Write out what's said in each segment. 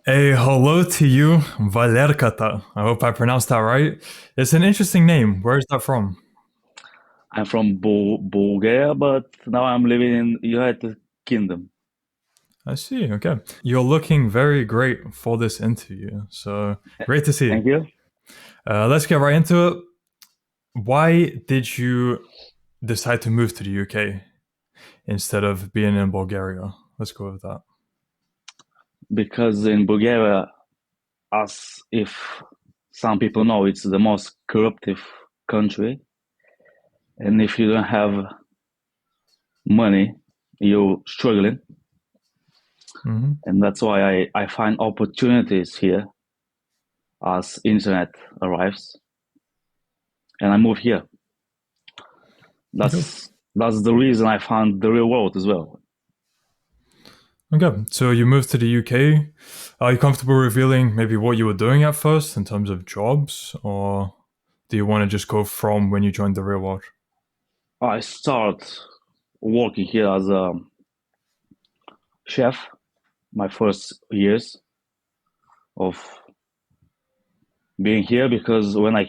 A hello to you, Valekata. I hope I pronounced that right. It's an interesting name. Where is that from? I'm from Bulgaria, but now I'm living in United Kingdom. I see. Okay. You're looking very great for this interview. So great to see. Thank you. Let's get right into it. Why did you decide to move to the UK instead of being in Bulgaria? Let's go with that. Because in Bulgaria, as if some people know, it's the most corruptive country. And if you don't have money, you're struggling. Hmm. And that's why I find opportunities here as internet arrives. And I move here. Okay. That's the reason I found the real world as well. Okay. So you moved to the UK. Are you comfortable revealing maybe what you were doing at first in terms of jobs, or do you want to just go from when you joined the real world? I start working here as a chef my first years of being here because when I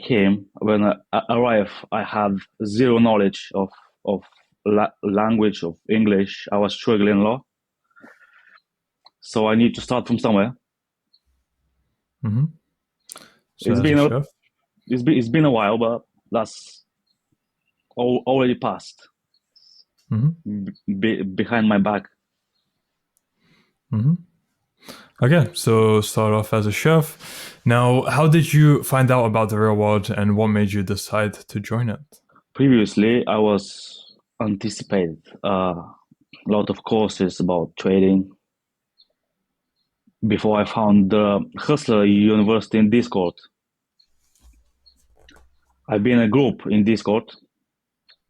arrived, I had zero knowledge of language of English. I was struggling a lot, so I need to start from somewhere. Hmm. So It's as a been a chef. it's been a while, but that's already passed Hmm. behind my back. Hmm. Okay, so start off as a chef. Now, how did you find out about the real world, and what made you decide to join it? Previously, I was anticipated a lot of courses about trading before I found the Hustler University in Discord. I've been a group in Discord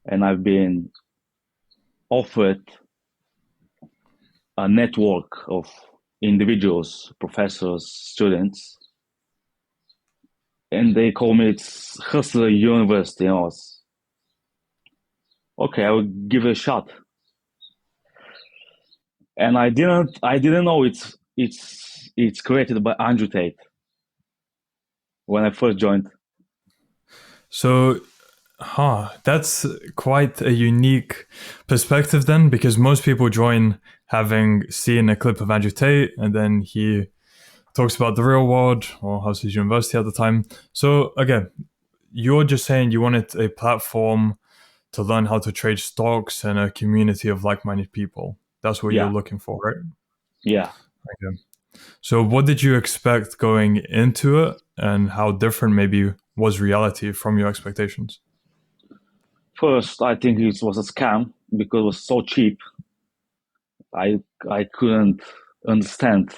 and I've been offered a network of individuals, professors, students, and they call me it's Hustler University. And I was okay, I will give it a shot. And I didn't know it's created by Andrew Tate when I first joined. So, that's quite a unique perspective then, because most people join having seen a clip of Andrew Tate, and then he talks about the real world or how's his university at the time. So, again, you're just saying you wanted a platform to learn how to trade stocks and a community of like-minded people. That's what you're Yeah, looking for, right? yeah. Okay. So, what did you expect going into it, and how different maybe was reality from your expectations? First, I think it was a scam because it was so cheap. I I couldn't understand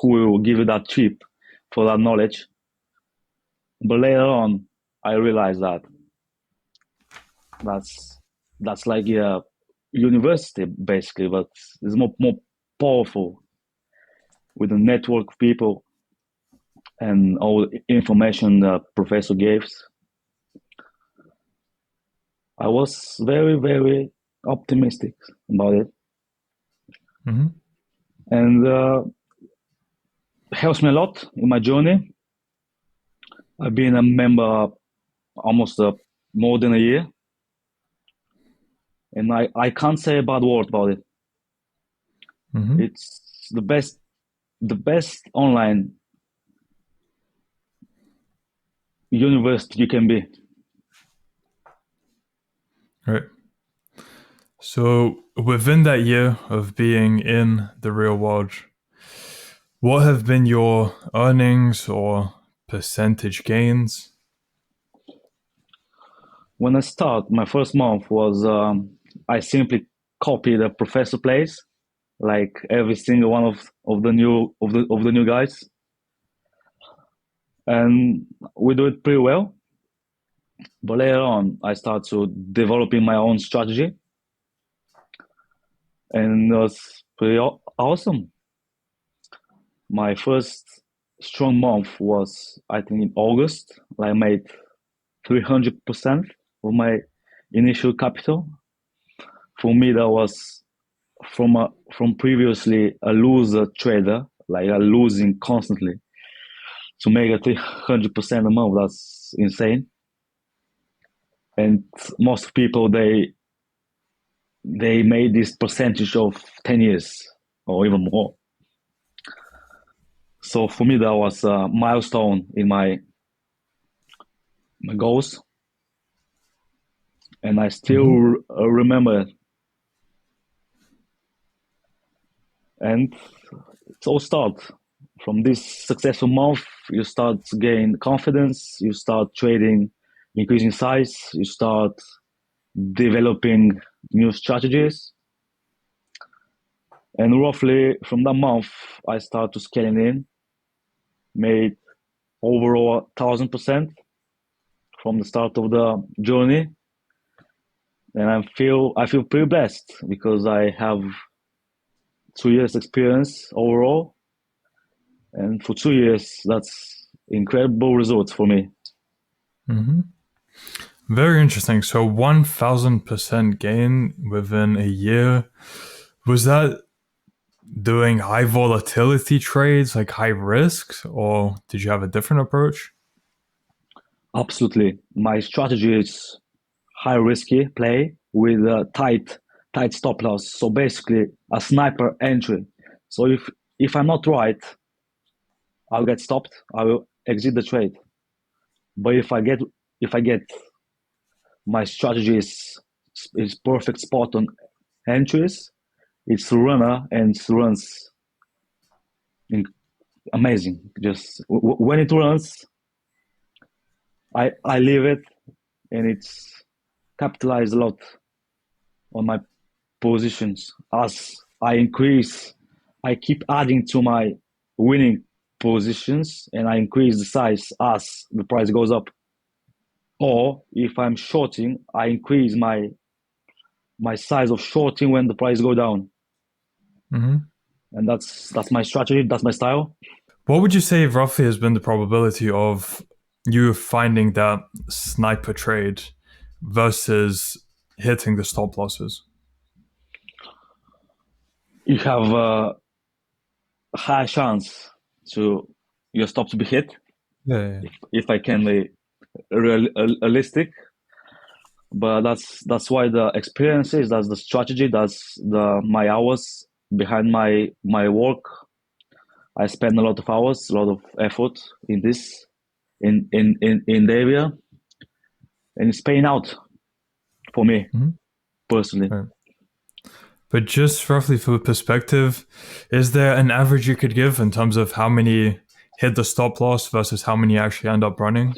who will give you that cheap for that knowledge. But later on, I realized that that's that's like a university basically, but it's more powerful with the network of people and all the information the professor gives. I was very optimistic about it, Hmm. and helps me a lot in my journey. I've been a member almost more than a year, and I can't say a bad word about it. Hmm. It's the best online university you can be. Right. So, within that year of being in the real world, what have been your earnings or percentage gains? When I start, my first month was I simply copied the professor plays, like every single one of the new guys, and we do it pretty well. But later on, I start to developing my own strategy, and it was pretty awesome. My first strong month was I think in August. I made 300% of my initial capital. For me, that was from previously a loser trader. like losing constantly. To make a 300% a month, that's insane. And most people, they made this percentage of 10 years or even more. So for me, that was a milestone in my goals. And I still remember it. And it all starts from this successful month. You start to gain confidence, you start trading, increasing size, you start developing new strategies. And roughly from that month, I start to scaling in, made overall 1,000% from the start of the journey. And I feel pretty blessed because I have 2 years experience overall. And for 2 years, that's incredible results for me. Very interesting. So 1,000% gain within a year. Was that doing high volatility trades, like high risks, or did you have a different approach? Absolutely. My strategy is high risky play with a tight stop loss. So basically a sniper entry. So if I'm not right, I'll get stopped. I will exit the trade. But if I get my strategy is perfect spot on entries, it's runner and it runs amazing. Just when it runs, I leave it and it's capitalized a lot on my positions. As I increase, I keep adding to my winning positions and I increase the size as the price goes up. Or if I'm shorting, I increase my size of shorting when the price go down. And that's my strategy. That's my style. What would you say roughly has been the probability of you finding that sniper trade versus hitting the stop losses? You have a high chance to your stop to be hit. Yeah. If I can be realistic, but that's why the experiences, that's the strategy, that's my hours behind my work. I spend a lot of hours, a lot of effort in this in the area, and it's paying out for me personally. Right. But just roughly for perspective, is there an average you could give in terms of how many hit the stop loss versus how many actually end up running?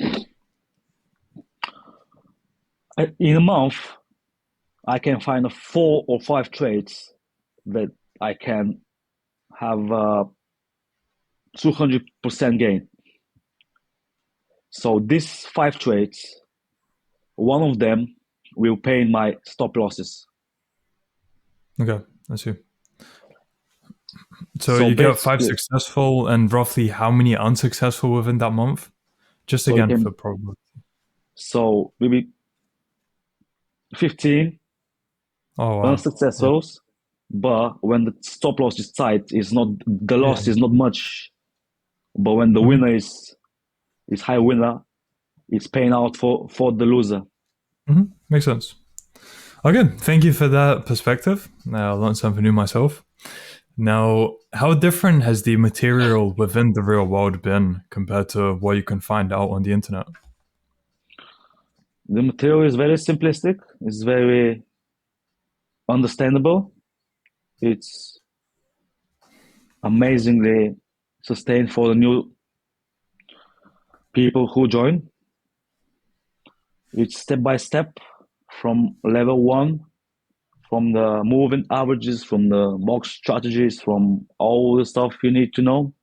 In a month, I can find 4 or 5 trades that I can have 200% gain. So these 5 trades, one of them will pay my stop losses. Okay, I see. So you get 5 successful and roughly how many unsuccessful within that month? Just so again for probability. So maybe 15 unsuccessuls, but when the stop loss is tight, it's not the loss is not much. But when the winner is high winner, it's paying out for the loser. Makes sense. Okay, thank you for that perspective. I learned something new myself. Now, how different has the material within the real world been compared to what you can find out on the internet? The material is very simplistic. It's very understandable. It's amazingly sustained for the new people who join. It's step by step from level 1, from the moving averages, from the box strategies, from all the stuff you need to know.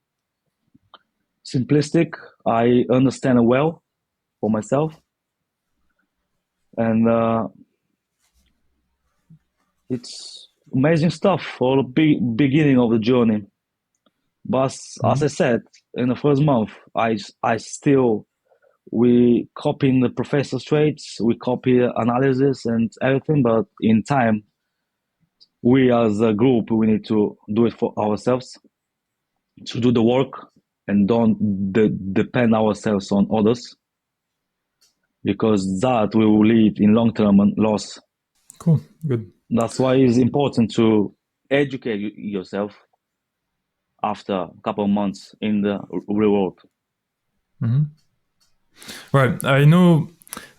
Simplistic. I understand it well for myself. And it's amazing stuff for the beginning of the journey. But as I said, in the first month, we copy the professor's traits, we copy analysis and everything, but in time, we as a group, we need to do it for ourselves. to do the work and don't depend ourselves on others, because that will lead in long-term loss. Cool. Good. That's why it's important to educate yourself after a couple of months in the real world. Right. I know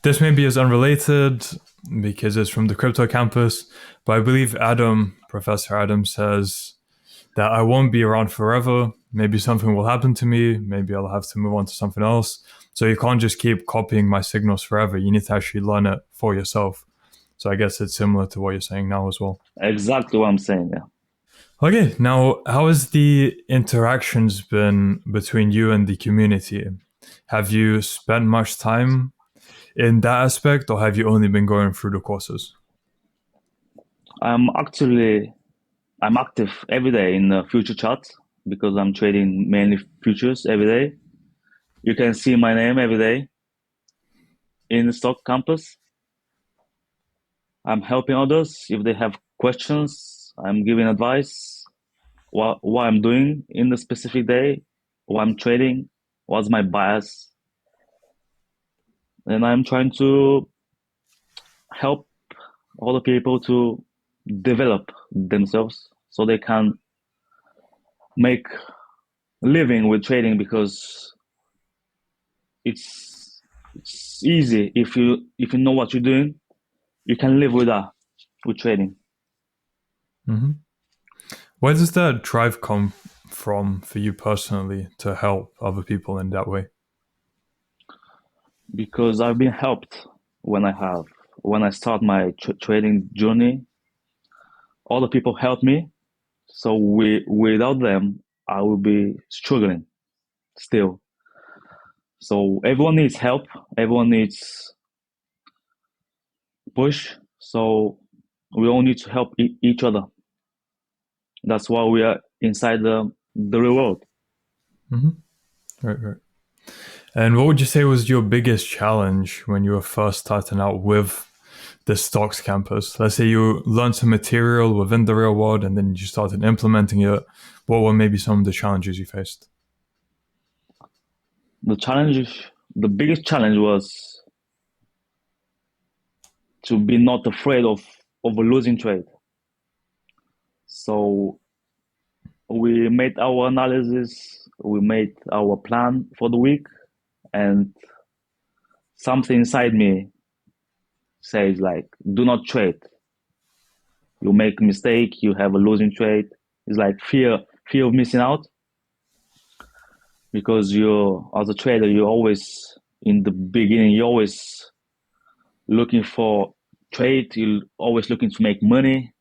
this maybe is unrelated because it's from the crypto campus, but I believe Professor Adam says that I won't be around forever. Maybe something will happen to me. Maybe I'll have to move on to something else. So you can't just keep copying my signals forever. You need to actually learn it for yourself. So I guess it's similar to what you're saying now as well. Exactly what I'm saying. Yeah. Okay, now how has the interactions been between you and the community? Have you spent much time in that aspect, or have you only been going through the courses? I'm active every day in the future chat because I'm trading mainly futures every day. You can see my name every day in the stock campus. I'm helping others if they have questions. I'm giving advice, what I'm doing in the specific day, what I'm trading, what's my bias, and I'm trying to help other people to develop themselves so they can make living with trading, because it's easy if you know what you're doing. You can live with that, with trading. Where does that drive come from for you personally to help other people in that way? Because I've been helped when I start my trading journey. Other people help me, so without them, I will be struggling still. So everyone needs help. Everyone needs push. So we all need to help each other. That's why we are inside the real world. Right, right. And what would you say was your biggest challenge when you were first starting out with the stocks campus? Let's say you learned some material within the real world and then you started implementing it. What were maybe some of the challenges you faced? The biggest challenge was to be not afraid of a losing trade. So we made our analysis, we made our plan for the week, and something inside me says like, do not trade. You make a mistake, you have a losing trade. It's like fear of missing out, because you're, as a trader, you're always, in the beginning, you're always looking for trade, you're always looking to make money,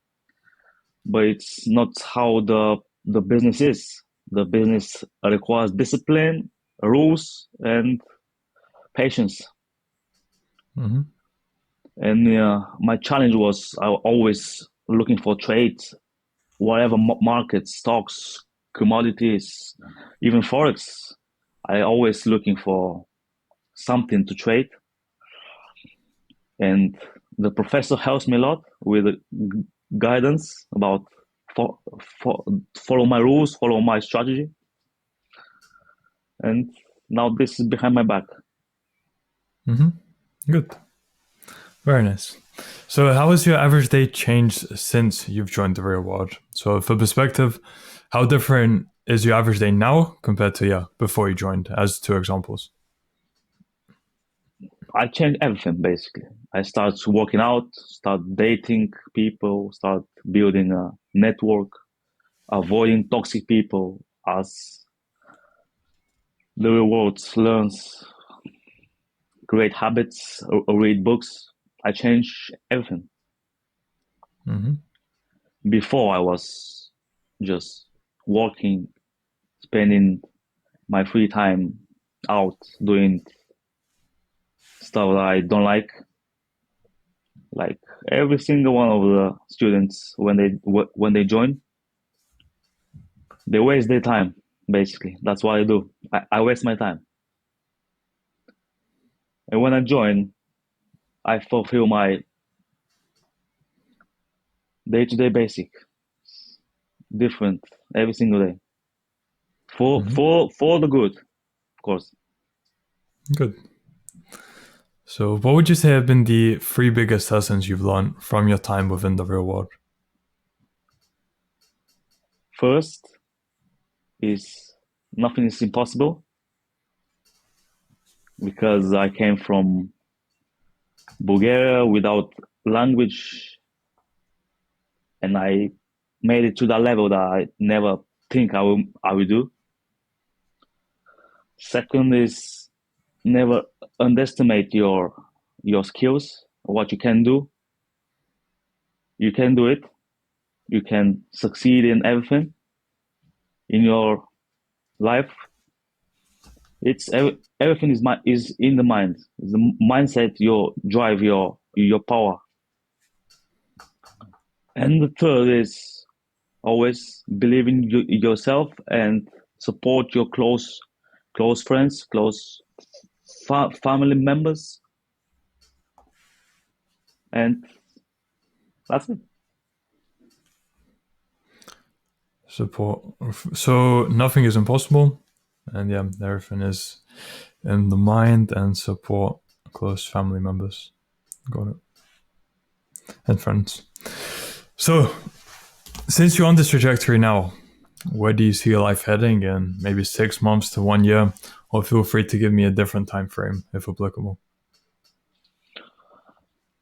but it's not how the business is. The business requires discipline, rules, and patience. And my challenge was I was always looking for trades, whatever markets, stocks, commodities, even forex. I always looking for something to trade, and the professor helps me a lot with guidance about for, follow my rules, follow my strategy, and now this is behind my back. Good. Very nice. So, how has your average day changed since you've joined the real world? So, for perspective, how different is your average day now compared to before you joined? As two examples. I changed everything basically. I start working out, start dating people, start building a network, avoiding toxic people as the real world learns, create habits, or read books. I changed everything. Before I was just working, spending my free time out doing stuff that I don't like. Like every single one of the students, when they join, they waste their time. Basically, that's what I do. I waste my time, and when I join, I fulfill my day-to-day basic, different every single day. for the good, of course. Good. So, what would you say have been the three biggest lessons you've learned from your time within the real world? First is nothing is impossible, because I came from Bulgaria without language, and I made it to that level that I never think I will do. Second is never underestimate your skills, what you can do. You can do it. You can succeed in everything in your life. It's everything is in the mind. It's the mindset, your drive, your power. And the third is always believe in yourself and support your close friends, close family members, and that's it. Support. So, nothing is impossible. And yeah, everything is in the mind and support close family members. Got it. And friends. So, since you're on this trajectory now, where do you see your life heading in maybe 6 months to 1 year? Or feel free to give me a different time frame if applicable.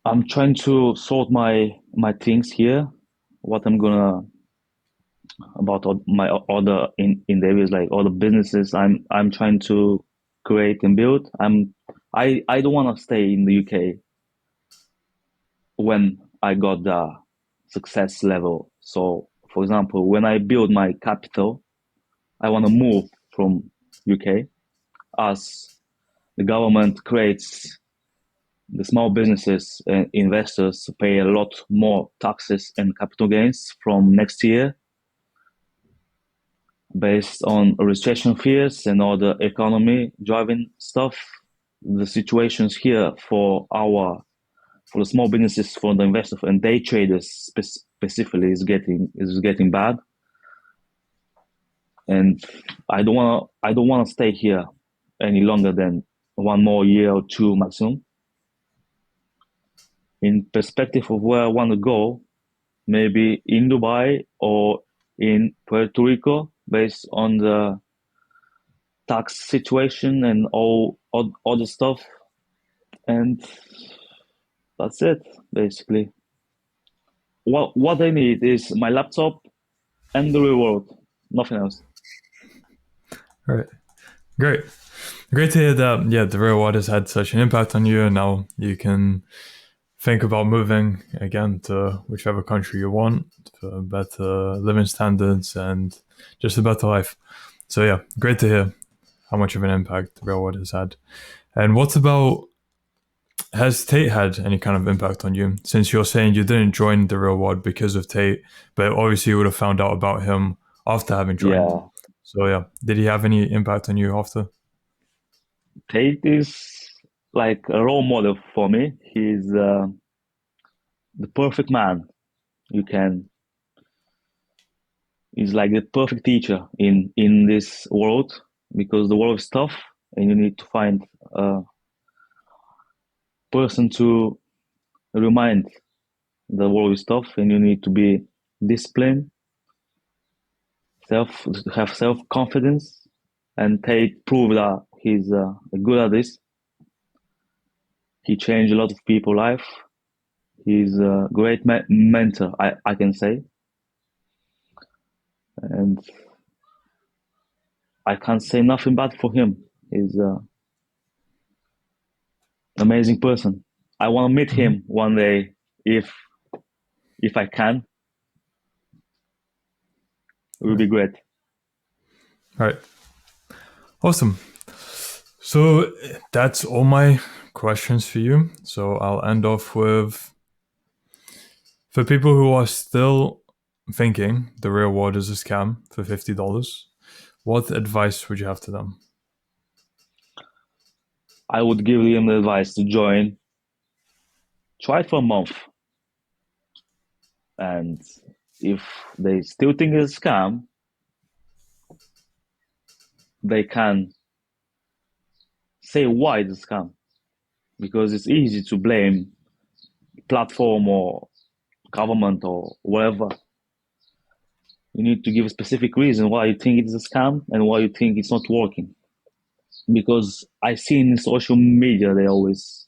I'm trying to sort my things here. What I'm gonna about my other endeavors, like other businesses. I'm trying to create and build. I don't want to stay in the UK when I got the success level. So, for example, when I build my capital, I want to move from UK as the government creates the small businesses and investors to pay a lot more taxes and capital gains from next year based on recession fears and all the economy driving stuff. The situations here for the small businesses, for the investors and day traders specifically is getting bad. And I don't wanna stay here any longer than one more year or two maximum. In perspective of where I want to go, maybe in Dubai or in Puerto Rico, based on the tax situation and all other stuff. And that's it, basically. What I need is my laptop and the reward, nothing else. All right. Great. Great to hear that, yeah, the real world has had such an impact on you, and now you can think about moving again to whichever country you want for better living standards and just a better life. So, yeah, great to hear how much of an impact the real world has had. And what about, has Tate had any kind of impact on you? Since you're saying you didn't join the real world because of Tate, but obviously you would have found out about him after having joined. Yeah, So, yeah, did he have any impact on you after? Tate is like a role model for me. He's the perfect man. You can. He's like the perfect teacher in this world, because the world is tough and you need to find a person to remind the world is tough, and you need to be disciplined, have self confidence, and Tate proved that he's good at this. He changed a lot of people's life. He's a great mentor, I can say, and I can't say nothing bad for him. He's an amazing person. I want to meet him one day if I can. It would be great. All right. Awesome. So that's all my questions for you. So I'll end off with, for people who are still thinking the real world is a scam for $50, what advice would you have to them? I would give him the advice to join. Try it for a month, and if they still think it's a scam, they can say why it's a scam, because it's easy to blame platform or government or whatever. You need to give a specific reason why you think it's a scam and why you think it's not working. Because I see in social media they always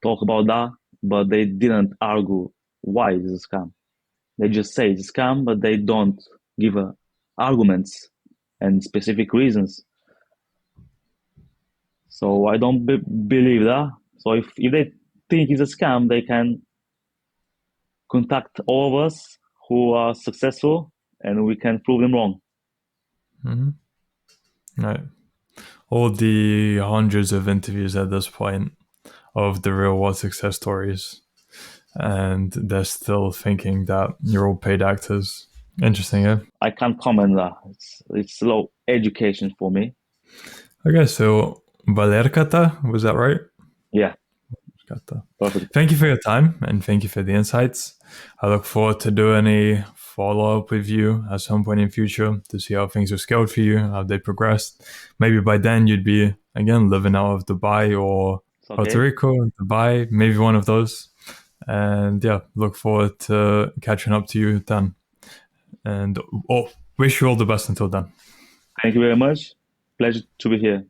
talk about that, but they didn't argue why it's a scam. They just say it's a scam, but they don't give arguments and specific reasons. So I don't believe that. So if they think it's a scam, they can contact all of us who are successful, and we can prove them wrong. Right. All the hundreds of interviews at this point of the real world success stories, and they're still thinking that you're all paid actors. Interesting, yeah? I can't comment that. It's low education for me. Okay, so Valekata, was that right? Yeah, Valekata. perfect. Thank you for your time and thank you for the insights. I look forward to doing a follow-up with you at some point in future to see how things are scaled for you, how they progressed. Maybe by then you'd be, again, living out of Dubai or It's okay. Puerto Rico, Dubai, maybe one of those. And yeah, look forward to catching up to you then. And wish you all the best until then. Thank you very much. Pleasure to be here.